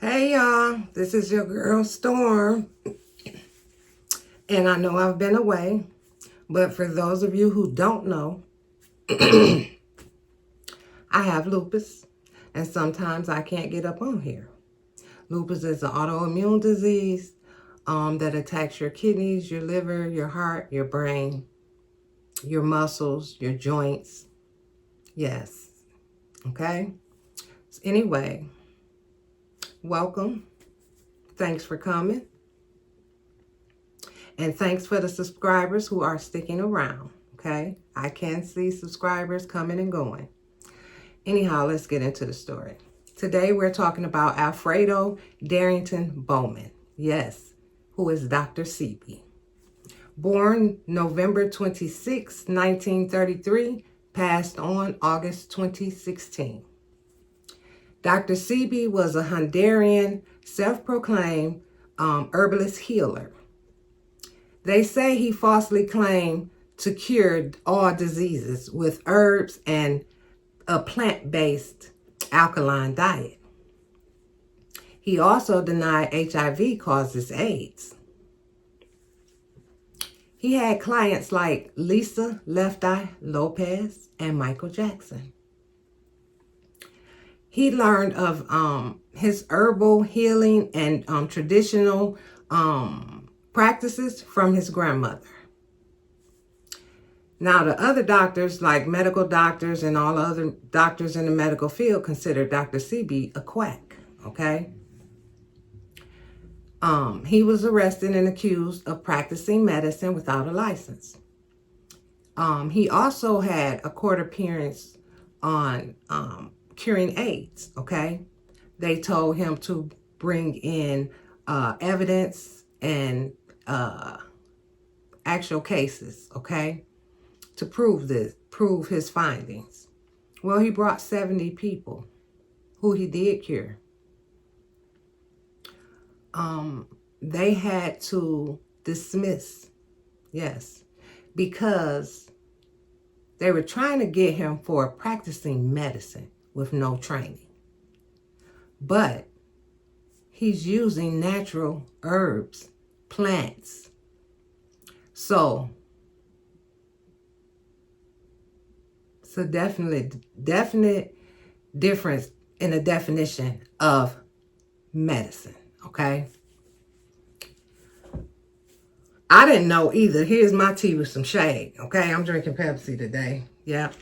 Hey y'all, this is your girl Storm, and I know I've been away, but for those of you who don't know, I have lupus, and sometimes I can't get up on here. Lupus is an autoimmune disease that attacks your kidneys, your liver, your heart, your brain, your muscles, your joints. Yes, okay? So anyway, welcome. Thanks for coming. And thanks for the subscribers who are sticking around, okay? I can see subscribers coming and going. Anyhow, let's get into the story. Today, we're talking about Alfredo Darrington Bowman. Yes, who is Dr. Sebi. Born November 26, 1933, passed on August 2016. Dr. Sebi was a Honduran, self-proclaimed herbalist healer. They say he falsely claimed to cure all diseases with herbs and a plant-based alkaline diet. He also denied HIV causes AIDS. He had clients like Lisa Left Eye Lopez and Michael Jackson. He learned of his herbal healing and traditional practices from his grandmother. Now, the other doctors, like medical doctors and all other doctors in the medical field, consider Dr. Sebi a quack, okay? He was arrested and accused of practicing medicine without a license. He also had a court appearance on curing AIDS, okay? They told him to bring in evidence and actual cases, okay, to prove his findings. Well, he brought 70 people who he did cure. They had to dismiss, yes, because they were trying to get him for practicing medicine with no training. But he's using natural herbs, plants. So it's a definite difference in the definition of medicine, okay? I didn't know either. Here's my tea with some shade, okay? I'm drinking Pepsi today. Yep.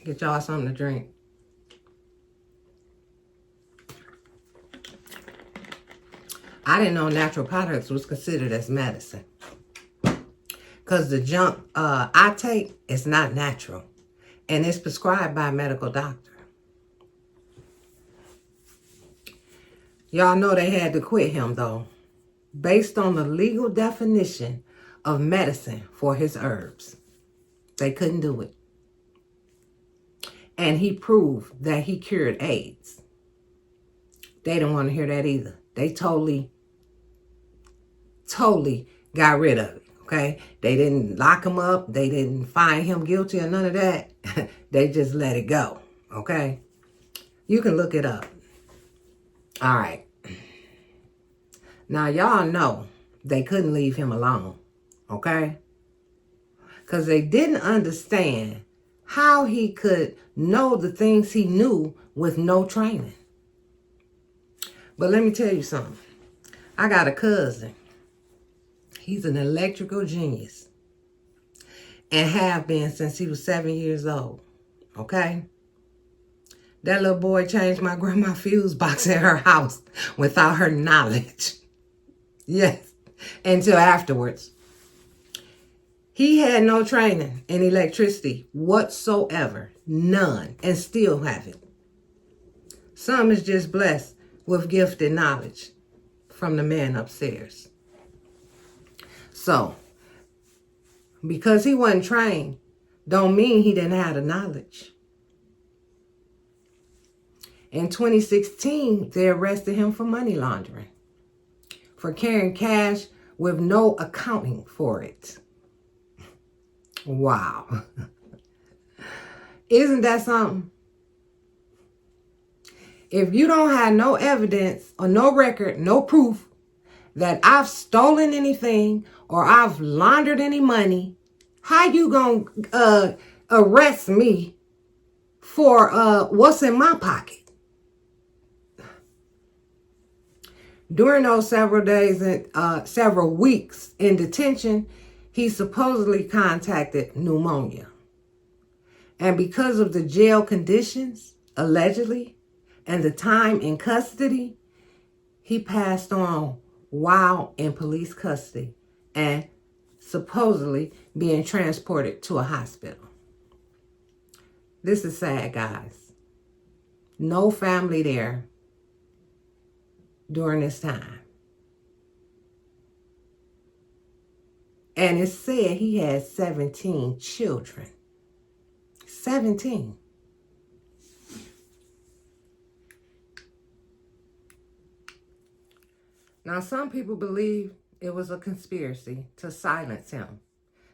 Get y'all something to drink. I didn't know natural products was considered as medicine. Because the junk I take is not natural. And it's prescribed by a medical doctor. Y'all know they had to quit him, though, based on the legal definition of medicine for his herbs. They couldn't do it. And he proved that he cured AIDS. They didn't want to hear that either. They totally got rid of it, okay? They didn't lock him up. They didn't find him guilty or none of that. They just let it go, okay? You can look it up. All right. Now, y'all know they couldn't leave him alone, okay? Because they didn't understand how he could know the things he knew with no training. But let me tell you something. I got a cousin. He's an electrical genius and have been since he was 7 years old, okay? That little boy changed my grandma's fuse box at her house without her knowledge. Yes, until afterwards. He had no training in electricity whatsoever, none, and still haven't. Some is just blessed with gifted knowledge from the man upstairs. So, because he wasn't trained, don't mean he didn't have the knowledge. In 2016, they arrested him for money laundering, for carrying cash with no accounting for it. Wow. Isn't that something? If you don't have no evidence or no record, no proof that I've stolen anything or I've laundered any money, how you gonna arrest me for what's in my pocket? During those several days and several weeks in detention, he supposedly contacted pneumonia. And because of the jail conditions, allegedly, and the time in custody, he passed on while in police custody and supposedly being transported to a hospital. This is sad, guys. No family there during this time. And it said he had 17 children. 17. Now, some people believe it was a conspiracy to silence him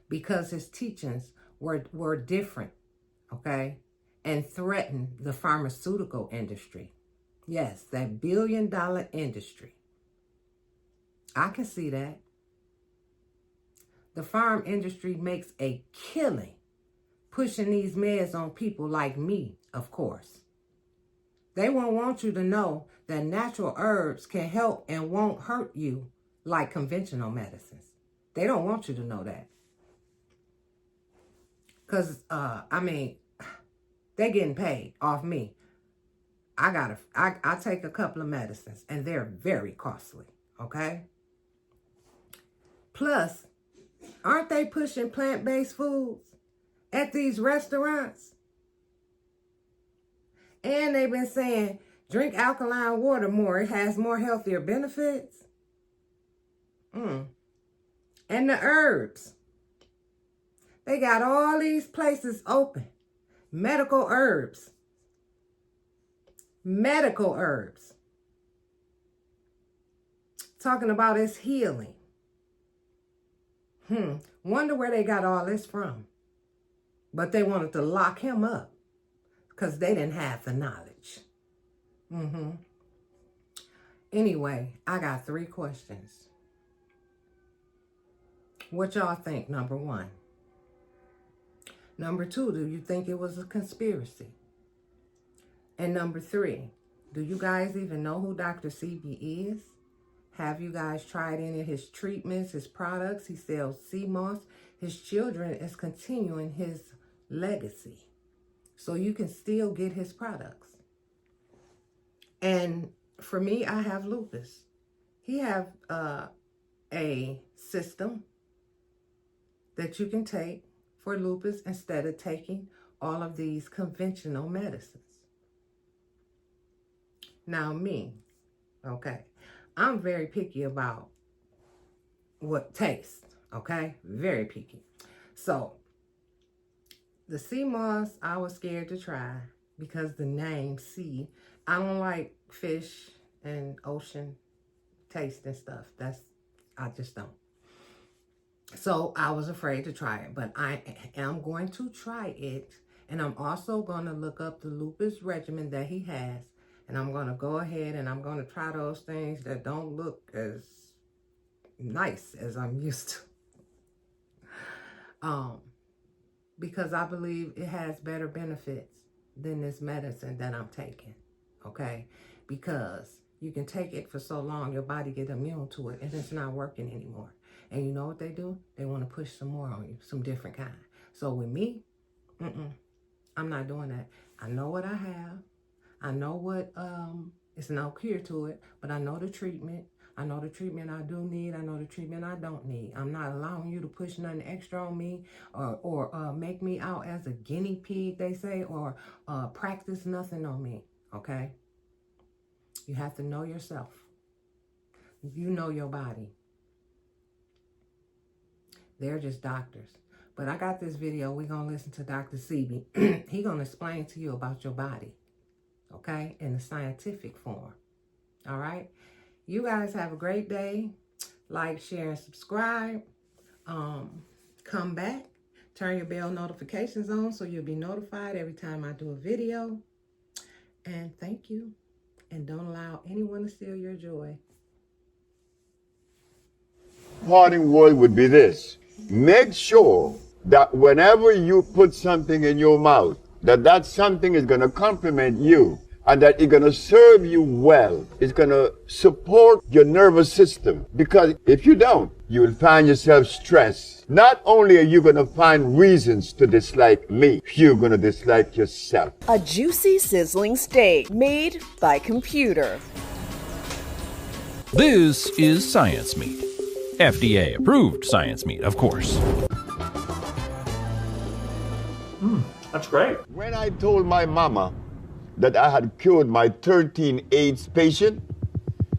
because his teachings were different, okay, and threatened the pharmaceutical industry. Yes, that billion-dollar industry. I can see that. The farm industry makes a killing pushing these meds on people like me, of course. They won't want you to know that natural herbs can help and won't hurt you like conventional medicines. They don't want you to know that. Because, they're getting paid off me. I take a couple of medicines, and they're very costly, okay? Plus, aren't they pushing plant-based foods at these restaurants? And they've been saying, drink alkaline water more. It has more healthier benefits. And the herbs. They got all these places open. Medical herbs. Medical herbs. Talking about its healing. Wonder where they got all this from. But they wanted to lock him up because they didn't have the knowledge. Anyway, I got 3 questions. What y'all think, number 1? Number 2, do you think it was a conspiracy? And number 3, do you guys even know who Dr. Sebi is? Have you guys tried any of his treatments, his products? He sells sea moss. His children is continuing his legacy. So you can still get his products. And for me, I have lupus. He have a system that you can take for lupus instead of taking all of these conventional medicines. Now me, okay, I'm very picky about what tastes, okay? Very picky. So the sea moss, I was scared to try because the name sea. I don't like fish and ocean taste and stuff. I just don't. So I was afraid to try it, but I am going to try it. And I'm also going to look up the lupus regimen that he has. And I'm going to go ahead and I'm going to try those things that don't look as nice as I'm used to. Because I believe it has better benefits than this medicine that I'm taking. Okay? Because you can take it for so long, your body gets immune to it, and it's not working anymore. And you know what they do? They want to push some more on you, some different kind. So with me, I'm not doing that. I know what I have. I know what, it's no cure to it, but I know the treatment. I know the treatment I do need. I know the treatment I don't need. I'm not allowing you to push nothing extra on me or make me out as a guinea pig, they say, or practice nothing on me, okay? You have to know yourself. You know your body. They're just doctors. But I got this video. We're going to listen to Dr. Sebi. He's going to explain to you about your body, okay, in a scientific form, all right? You guys have a great day. Like, share, and subscribe. Come back. Turn your bell notifications on so you'll be notified every time I do a video. And thank you. and don't allow anyone to steal your joy. Parting word would be this. Make sure that whenever you put something in your mouth, that something is going to complement you and that it's going to serve you well. It's going to support your nervous system. Because if you don't, you will find yourself stressed. Not only are you going to find reasons to dislike me, you're going to dislike yourself. A juicy, sizzling steak made by computer. This is science meat. FDA approved science meat, of course. That's great. When I told my mama that I had cured my 13 AIDS patient,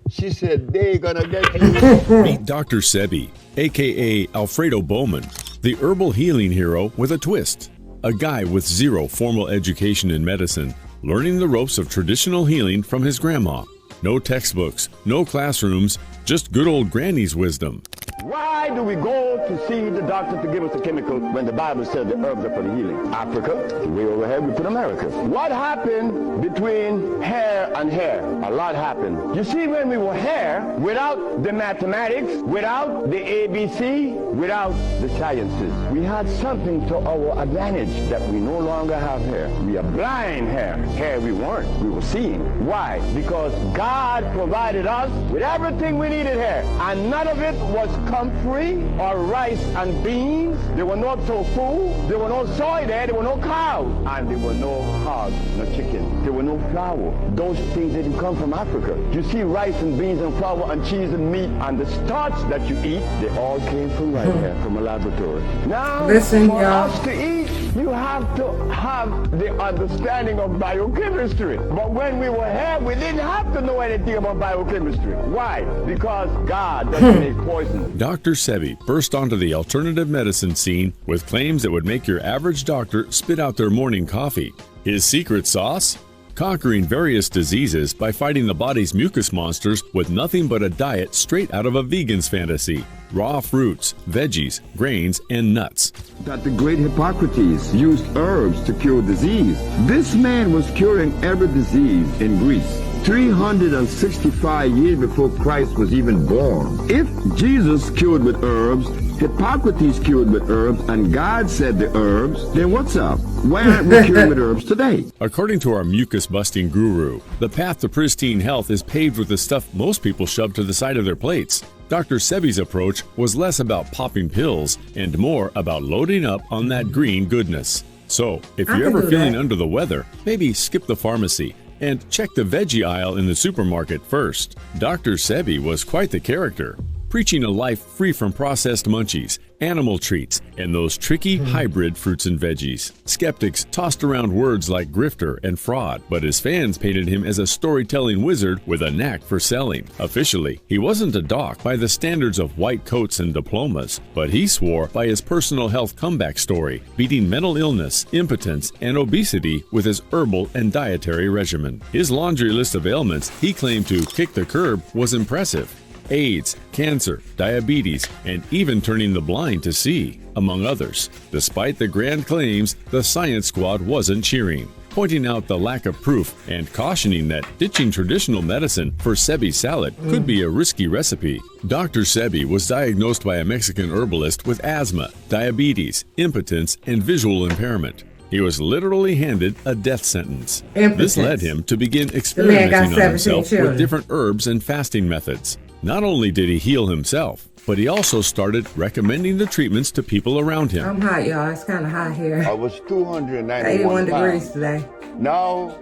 she said, they're gonna get you. Meet Dr. Sebi, aka Alfredo Bowman, the herbal healing hero with a twist. A guy with zero formal education in medicine, learning the ropes of traditional healing from his grandma. No textbooks, no classrooms, just good old granny's wisdom. Why do we go to see the doctor to give us a chemical when the Bible said the herbs are for the healing? Africa, way over here, we put America. What happened between hair and hair? A lot happened. You see, when we were hair, without the mathematics, without the ABC, without the sciences, we had something to our advantage that we no longer have here. We are blind hair. Hair we weren't. We were seeing. Why? Because God provided us with everything we needed here, and none of it was comfrey or rice and beans. There were no tofu, there were no soy there were no cows, and there were no hogs, no chicken. There were no flour. Those things didn't come from Africa. You see, rice and beans and flour and cheese and meat and the starch that you eat, they all came from right here, from a laboratory. Now, listen, for y'all. us to eat, you have to have the understanding of biochemistry. But when we were here, we didn't have to know anything about biochemistry. Why? Because God doesn't make poison. Dr. Sebi burst onto the alternative medicine scene with claims that would make your average doctor spit out their morning coffee. His secret sauce? Conquering various diseases by fighting the body's mucus monsters with nothing but a diet straight out of a vegan's fantasy. Raw fruits, veggies, grains, and nuts. That the great Hippocrates used herbs to cure disease. This man was curing every disease in Greece 365 years before Christ was even born. If Jesus cured with herbs, Hippocrates cured with herbs, and God said the herbs, then what's up? Why aren't we curing with herbs today? According to our mucus-busting guru, the path to pristine health is paved with the stuff most people shove to the side of their plates. Dr. Sebi's approach was less about popping pills and more about loading up on that green goodness. So, if you're ever feeling under the weather, maybe skip the pharmacy and check the veggie aisle in the supermarket first. Dr. Sebi was quite the character, preaching a life free from processed munchies, animal treats, and those tricky hybrid fruits and veggies. Skeptics tossed around words like grifter and fraud, but his fans painted him as a storytelling wizard with a knack for selling. Officially, he wasn't a doc by the standards of white coats and diplomas, but he swore by his personal health comeback story, beating mental illness, impotence, and obesity with his herbal and dietary regimen. His laundry list of ailments he claimed to kick the curb was impressive. AIDS, cancer, diabetes, and even turning the blind to see, among others. Despite the grand claims, the science squad wasn't cheering, pointing out the lack of proof and cautioning that ditching traditional medicine for Sebi salad could be a risky recipe. Dr. Sebi was diagnosed by a Mexican herbalist with asthma, diabetes, impotence, and visual impairment. He was literally handed a death sentence. This led him to begin experimenting on himself with different herbs and fasting methods. Not only did he heal himself, but he also started recommending the treatments to people around him. I'm hot, y'all. It's kind of hot here. I was 291 81 pounds. degrees today. Now,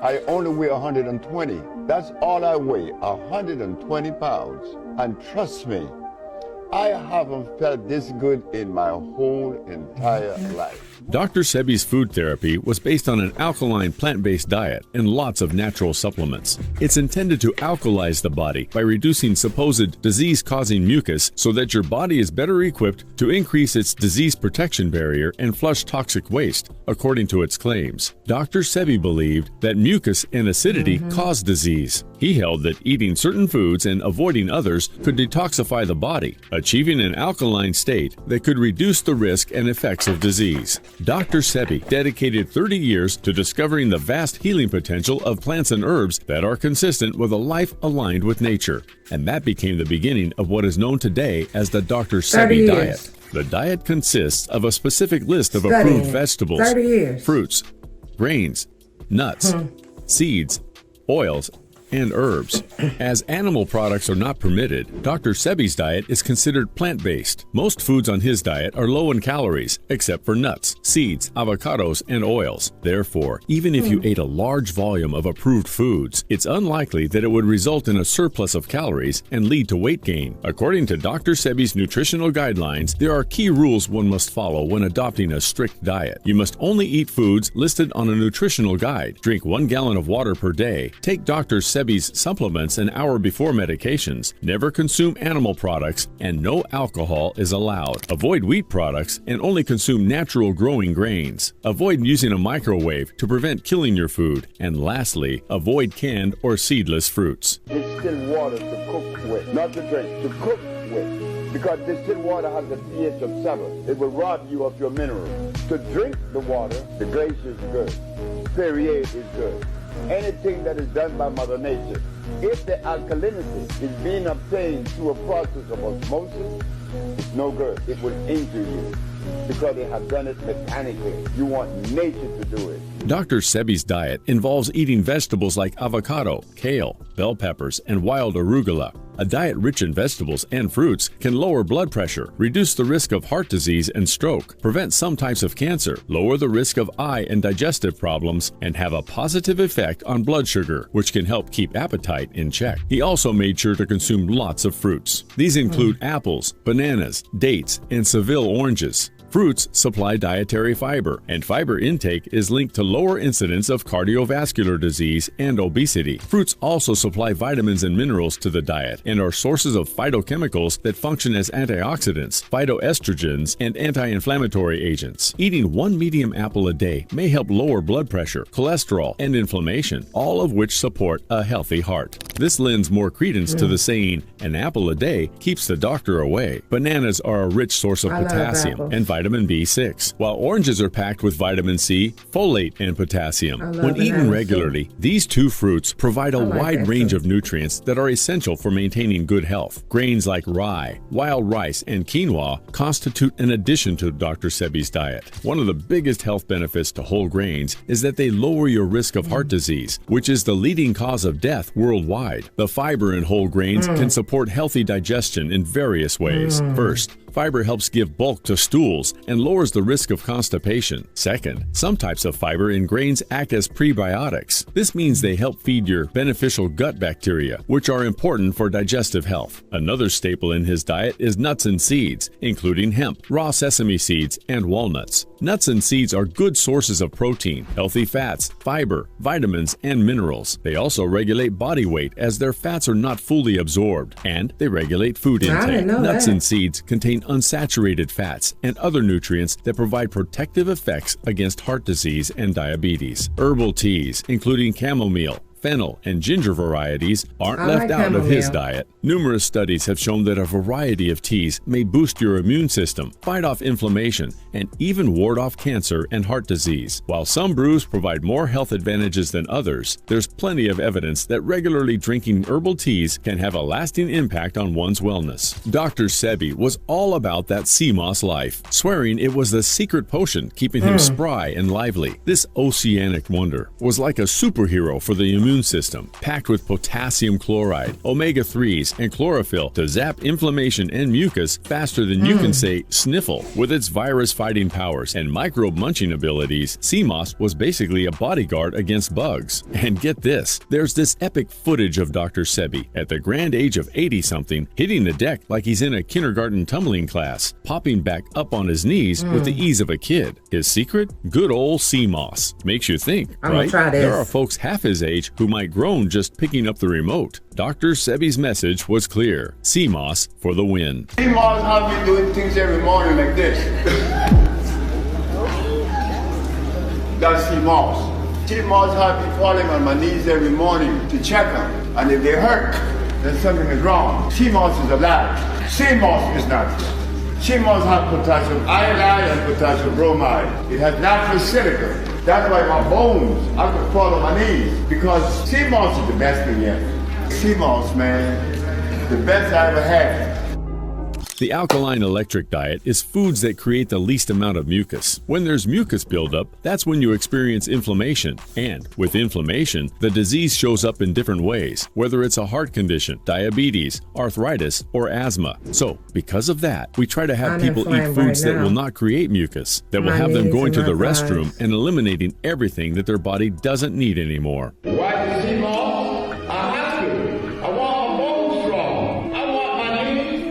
I only weigh 120. That's all I weigh, 120 pounds. And trust me, I haven't felt this good in my whole entire life. Dr. Sebi's food therapy was based on an alkaline plant-based diet and lots of natural supplements. It's intended to alkalize the body by reducing supposed disease-causing mucus so that your body is better equipped to increase its disease protection barrier and flush toxic waste, according to its claims. Dr. Sebi believed that mucus and acidity cause disease. He held that eating certain foods and avoiding others could detoxify the body, achieving an alkaline state that could reduce the risk and effects of disease. Dr. Sebi dedicated 30 years to discovering the vast healing potential of plants and herbs that are consistent with a life aligned with nature. And that became the beginning of what is known today as the Dr. Sebi diet. The diet consists of a specific list of approved vegetables, fruits, grains, nuts, seeds, oils, and herbs. As animal products are not permitted, Dr. Sebi's diet is considered plant-based. Most foods on his diet are low in calories, except for nuts, seeds, avocados, and oils. Therefore, even if you ate a large volume of approved foods, it's unlikely that it would result in a surplus of calories and lead to weight gain. According to Dr. Sebi's nutritional guidelines, there are key rules one must follow when adopting a strict diet. You must only eat foods listed on a nutritional guide, drink 1 gallon of water per day, take Dr. Sebi's supplements an hour before medications, never consume animal products, and no alcohol is allowed. Avoid wheat products and only consume natural growing grains. Avoid using a microwave to prevent killing your food. And lastly, avoid canned or seedless fruits. Distilled water to cook with, not to drink, to cook with. Because distilled water has a pH of 7. It will rob you of your minerals. To drink the water, the glacier is good. Perrier is good. Anything that is done by Mother Nature, if the alkalinity is being obtained through a process of osmosis, it's no good. It will injure you because they have done it mechanically. You want nature to do it. Dr. Sebi's diet involves eating vegetables like avocado, kale, bell peppers, and wild arugula. A diet rich in vegetables and fruits can lower blood pressure, reduce the risk of heart disease and stroke, prevent some types of cancer, lower the risk of eye and digestive problems, and have a positive effect on blood sugar, which can help keep appetite in check. He also made sure to consume lots of fruits. These include apples, bananas, dates, and Seville oranges. Fruits supply dietary fiber, and fiber intake is linked to lower incidence of cardiovascular disease and obesity. Fruits also supply vitamins and minerals to the diet and are sources of phytochemicals that function as antioxidants, phytoestrogens, and anti-inflammatory agents. Eating 1 medium apple a day may help lower blood pressure, cholesterol, and inflammation, all of which support a healthy heart. This lends more credence to the saying, an apple a day keeps the doctor away. Bananas are a rich source of potassium and vitamin B6, while oranges are packed with vitamin C, folate, and potassium. When eaten regularly, these two fruits provide a wide range of nutrients that are essential for maintaining good health. Grains like rye, wild rice, and quinoa constitute an addition to Dr. Sebi's diet. One of the biggest health benefits to whole grains is that they lower your risk of heart disease, which is the leading cause of death worldwide. The fiber in whole grains can support healthy digestion in various ways. First, fiber helps give bulk to stools and lowers the risk of constipation. Second, some types of fiber in grains act as prebiotics. This means they help feed your beneficial gut bacteria, which are important for digestive health. Another staple in his diet is nuts and seeds, including hemp, raw sesame seeds, and walnuts. Nuts and seeds are good sources of protein, healthy fats, fiber, vitamins, and minerals. They also regulate body weight as their fats are not fully absorbed, and they regulate food intake. Nuts and seeds contain unsaturated fats and other nutrients that provide protective effects against heart disease and diabetes. Herbal teas, including chamomile, fennel, and ginger varieties aren't left out of his diet. Numerous studies have shown that a variety of teas may boost your immune system, fight off inflammation, and even ward off cancer and heart disease. While some brews provide more health advantages than others, there's plenty of evidence that regularly drinking herbal teas can have a lasting impact on one's wellness. Dr. Sebi was all about that sea moss life, swearing it was the secret potion keeping him spry and lively. This oceanic wonder was like a superhero for the immune system, packed with potassium chloride, omega-3s, and chlorophyll to zap inflammation and mucus faster than you can say sniffle. With its virus-fighting powers and microbe-munching abilities, sea moss was basically a bodyguard against bugs. And get this, there's this epic footage of Dr. Sebi at the grand age of 80-something, hitting the deck like he's in a kindergarten tumbling class, popping back up on his knees with the ease of a kid. His secret? Good old sea moss. Makes you think, right? There are folks half his age who might groan just picking up the remote. Dr. Sebi's message was clear. Sea moss for the win. Sea moss have me doing things every morning like this. That's sea moss. Sea moss have me falling on my knees every morning to check them. And if they hurt, then something is wrong. Sea moss is alive. Sea moss is not. Sea moss has potassium iodide and potassium bromide. It has natural silica. That's why my bones, I could fall on my knees, because sea moss is the best thing yet. Sea moss, man, the best I ever had. The alkaline electric diet is foods that create the least amount of mucus. When there's mucus buildup, that's when you experience inflammation. And with inflammation, the disease shows up in different ways, whether it's a heart condition, diabetes, arthritis, or asthma. So, because of that, we try to have people eat foods that will not create mucus, that will have them going to the restroom and eliminating everything that their body doesn't need anymore. Why the sea moss? I'm asking. I want my bones strong. I want my knees.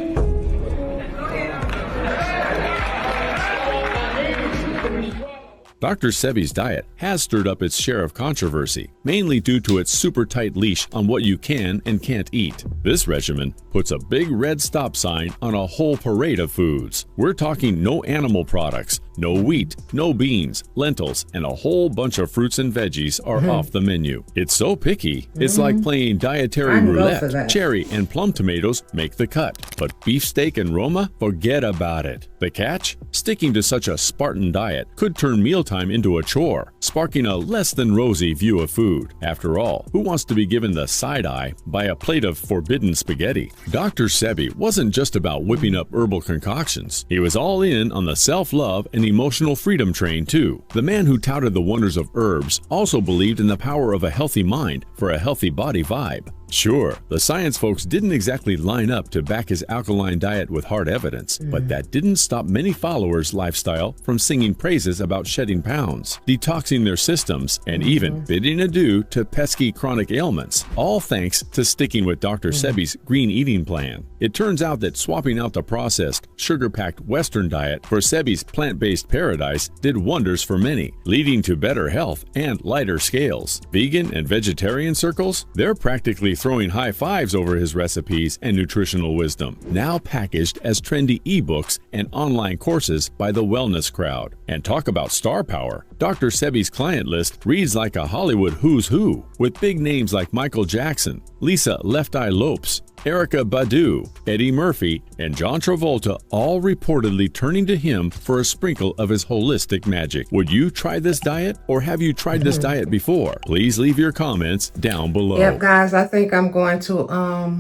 Dr. Sebi's diet has stirred up its share of controversy, mainly due to its super tight leash on what you can and can't eat. This regimen puts a big red stop sign on a whole parade of foods. We're talking no animal products, no wheat, no beans, lentils, and a whole bunch of fruits and veggies are off the menu. It's so picky, it's like playing dietary roulette. Cherry and plum tomatoes make the cut, but beefsteak and Roma, forget about it. The catch? Sticking to such a Spartan diet could turn mealtime into a chore, sparking a less than rosy view of food. After all, who wants to be given the side eye by a plate of forbidden spaghetti? Dr. Sebi wasn't just about whipping up herbal concoctions. He was all in on the self-love and emotional freedom train too. The man who touted the wonders of herbs also believed in the power of a healthy mind for a healthy body vibe. Sure, the science folks didn't exactly line up to back his alkaline diet with hard evidence, but that didn't stop many followers' lifestyle from singing praises about shedding pounds, detoxing their systems, and even bidding adieu to pesky chronic ailments, all thanks to sticking with Dr. Sebi's green eating plan. It turns out that swapping out the processed, sugar-packed Western diet for Sebi's plant-based paradise did wonders for many, leading to better health and lighter scales. Vegan and vegetarian circles, they're practically throwing high fives over his recipes and nutritional wisdom, now packaged as trendy ebooks and online courses by the wellness crowd. And talk about star power. Dr. Sebi's client list reads like a Hollywood who's who, with big names like Michael Jackson, Lisa Left Eye Lopes, Erykah Badu, Eddie Murphy, and John Travolta all reportedly turning to him for a sprinkle of his holistic magic. Would you try this diet, or have you tried this diet before? Please leave your comments down below. Yep, guys, I think I'm going to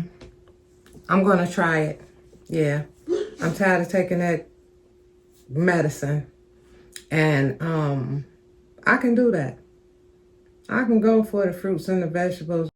try it. Yeah, I'm tired of taking that medicine, and I can do that. I can go for the fruits and the vegetables